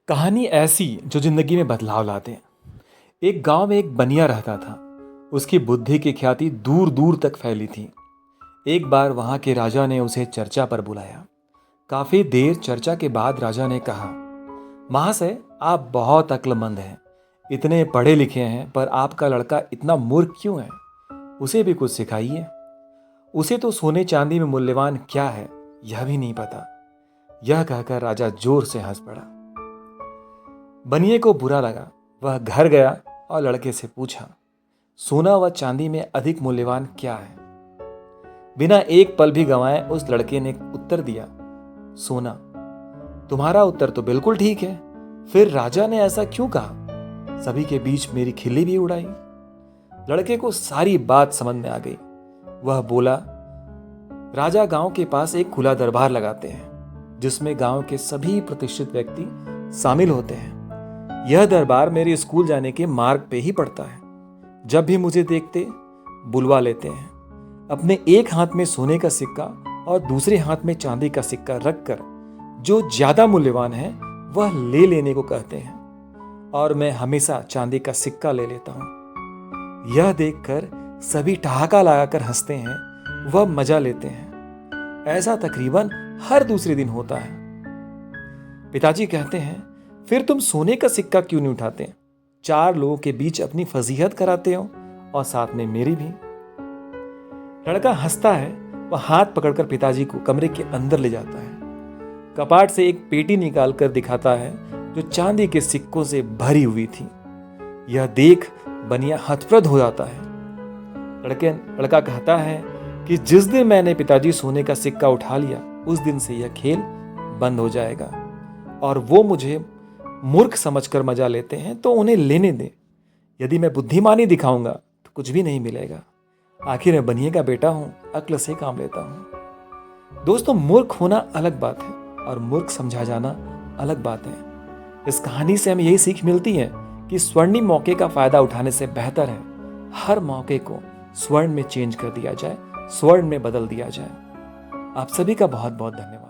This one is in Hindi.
कहानी ऐसी जो जिंदगी में बदलाव लाते हैं। एक गांव में एक बनिया रहता था। उसकी बुद्धि की ख्याति दूर दूर तक फैली थी। एक बार वहां के राजा ने उसे चर्चा पर बुलाया। काफी देर चर्चा के बाद राजा ने कहा, महाशय, आप बहुत अक्लमंद हैं, इतने पढ़े लिखे हैं, पर आपका लड़का इतना मूर्ख क्यों है? उसे भी कुछ सिखाइए। उसे तो सोने चांदी में मूल्यवान क्या है यह भी नहीं पता। यह कहकर राजा जोर से हंस पड़ा। बनिए को बुरा लगा। वह घर गया और लड़के से पूछा, सोना व चांदी में अधिक मूल्यवान क्या है? बिना एक पल भी गंवाए उस लड़के ने उत्तर दिया, सोना। तुम्हारा उत्तर तो बिल्कुल ठीक है, फिर राजा ने ऐसा क्यों कहा? सभी के बीच मेरी खिल्ली भी उड़ाई। लड़के को सारी बात समझ में आ गई। वह बोला, राजा गांव के पास एक खुला दरबार लगाते हैं जिसमें गांव के सभी प्रतिष्ठित व्यक्ति शामिल होते हैं। यह दरबार मेरे स्कूल जाने के मार्ग पे ही पड़ता है। जब भी मुझे देखते बुलवा लेते हैं। अपने एक हाथ में सोने का सिक्का और दूसरे हाथ में चांदी का सिक्का रखकर जो ज्यादा मूल्यवान है वह ले लेने को कहते हैं, और मैं हमेशा चांदी का सिक्का ले लेता हूं। यह देखकर सभी ठहाका लगाकर हंसते हैं, वह मजा लेते हैं। ऐसा तकरीबन हर दूसरे दिन होता है। पिताजी कहते हैं, फिर तुम सोने का सिक्का क्यों नहीं उठाते? 4 लोगों के बीच अपनी फजीहत कराते हो और साथ में मेरी भी। लड़का हंसता है। वह हाथ पकड़कर पिताजी को कमरे के अंदर ले जाता है। कपाट से एक पेटी निकालकर दिखाता है जो चांदी के सिक्कों से भरी हुई थी। यह देख बनिया हतप्रभ हो जाता है। लड़का कहता है कि जिस दिन मैंने पिताजी सोने का सिक्का उठा लिया उस दिन से यह खेल बंद हो जाएगा, और वो मुझे मूर्ख समझकर मजा लेते हैं तो उन्हें लेने दें। यदि मैं बुद्धिमानी दिखाऊंगा तो कुछ भी नहीं मिलेगा। आखिर मैं बनिए का बेटा हूं, अक्ल से काम लेता हूं। दोस्तों, मूर्ख होना अलग बात है और मूर्ख समझा जाना अलग बात है। इस कहानी से हमें यही सीख मिलती है कि स्वर्णिम मौके का फायदा उठाने से बेहतर है हर मौके को स्वर्ण में चेंज कर दिया जाए, स्वर्ण में बदल दिया जाए। आप सभी का बहुत बहुत धन्यवाद।